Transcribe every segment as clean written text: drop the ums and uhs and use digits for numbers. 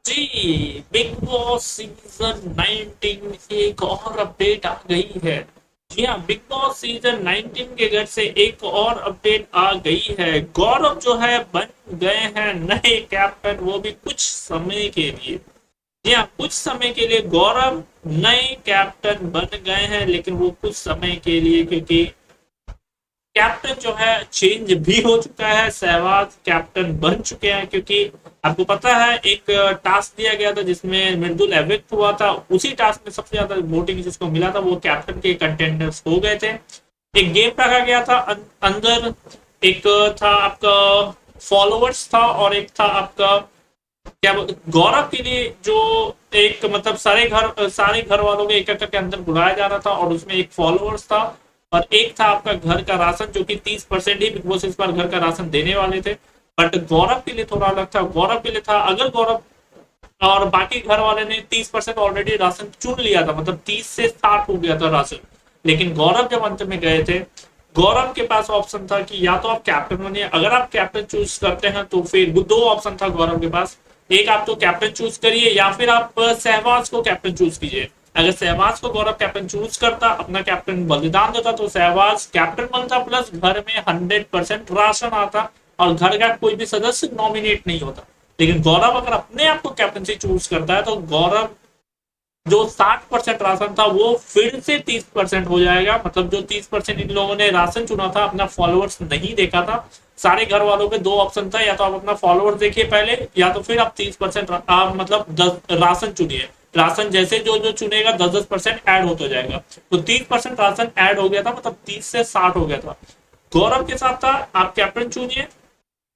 जी, big boss season 19 एक और update आ गई है। जी हाँ, बिग बॉस सीजन 19 के घर से एक और अपडेट आ गई है। गौरव जो है बन गए हैं नए कैप्टन, वो भी कुछ समय के लिए। जी हाँ, कुछ समय के लिए गौरव नए कैप्टन बन गए हैं, लेकिन वो कुछ समय के लिए, क्योंकि कैप्टन जो है चेंज भी हो चुका है। सहवाग कैप्टन बन चुके हैं, क्योंकि आपको पता है एक टास्क दिया गया था जिसमें मृदुल एविक्ट हुआ था। उसी टास्क में सबसे ज्यादा वोटिंग जिसको मिला था वो कैप्टन के कंटेंडर्स हो गए थे। एक गेम रखा गया था अंदर। एक था आपका फॉलोअर्स था, और एक था आपका गौरव के लिए जो एक मतलब सारे घर वालों के एक एक के अंदर बुलाया जा रहा था, और उसमें एक फॉलोअर्स था। और एक था आपका घर का राशन, जो कि 30% ही बिग बॉस इस बार घर का राशन देने वाले थे। बट गौरव के लिए थोड़ा अलग था। गौरव के लिए था, अगर गौरव और बाकी घर वाले ने 30% ऑलरेडी राशन चुन लिया था, मतलब 30 से 60 हो गया था राशन। लेकिन गौरव जब अंत में गए थे, गौरव के पास ऑप्शन था कि या तो आप कैप्टन बनिए। अगर आप कैप्टन चूज करते हैं तो फिर वो दो ऑप्शन था गौरव के पास। एक, आप तो कैप्टन चूज करिए, या फिर आप सहवाज को कैप्टन चूज कीजिए। अगर सहवाज को गौरव कैप्टन चूज करता, अपना कैप्टन बलिदान देता, तो सहवाज कैप्टन बनता, प्लस घर में 100% राशन आता, और घर का कोई भी सदस्य नॉमिनेट नहीं होता। लेकिन गौरव अगर अपने आप को कैप्टनसी चूज करता है, तो गौरव जो 60% राशन था वो फिर से 30% हो जाएगा। मतलब जो 30% इन लोगों ने राशन चुना था, अपना फॉलोअर्स नहीं देखा था। सारे घर वालों के दो ऑप्शन था, या तो आप अपना फॉलोअर्स देखिए पहले, या तो फिर आप 30% आप मतलब 10 राशन चुनिए। राशन जैसे जो जो चुनेगा 10-10% ऐड होता जाएगा। तो 30% राशन ऐड हो गया था, मतलब 30 से 60 हो गया था। गौरव के साथ था, आप कैप्टन चुनिए।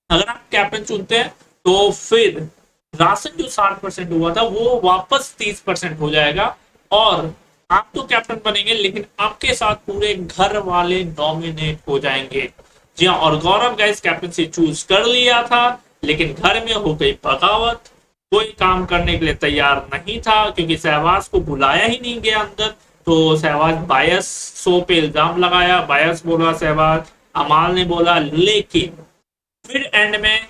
अगर आप कैप्टन चुनते हैं तो फिर राशन जो 60% हुआ था वो वापस 30% हो जाएगा। और आप तो कैप्टन बनेंगे, लेकिन आपके साथ पूरे घर वाले नॉमिनेट हो जाएंगे। जी हाँ, और गौरव गाइस कैप्टनसी चूज कर लिया था, लेकिन घर में हो गई बगावत। कोई काम करने के लिए तैयार नहीं था, क्योंकि सहवाज को बुलाया ही नहीं गया अंदर। तो सहवाज बायस शो पे इल्जाम लगाया, बायस बोला सहवाज। अमाल ने बोला, लेकिन फिर एंड में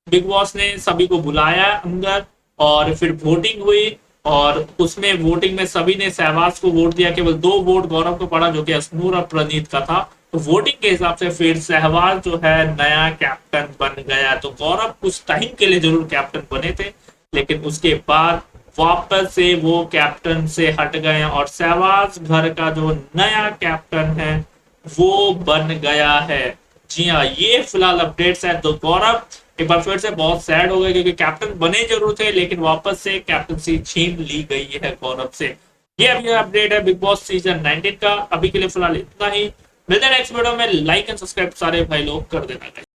बिग बॉस ने सभी को बुलाया अंदर, और फिर वोटिंग हुई। और उसमें वोटिंग में सभी ने सहवाज को वोट दिया, केवल 2 वोट गौरव को पड़ा, जो कि अश्नूर और प्रणीत का था। तो वोटिंग के हिसाब से फिर सहवाज जो है नया कैप्टन बन गया। तो गौरव कुछ टाइम के लिए जरूर कैप्टन बने थे, लेकिन उसके बाद वापस से वो कैप्टन से हट गए, और सहवाज घर का जो नया कैप्टन है वो बन गया है। जी हाँ, ये फिलहाल अपडेट्स है। तो गौरव एक बार फिर से बहुत सैड हो गए, क्योंकि कैप्टन बने जरूर थे, लेकिन वापस से कैप्टनसी छीन ली गई है गौरव से। ये अभी अपडेट है बिग बॉस सीजन 19 का। अभी के लिए फिलहाल इतना ही। मिलते हैं नेक्स्ट वीडियो में। लाइक एंड सब्सक्राइब सारे भाई लोग कर देना।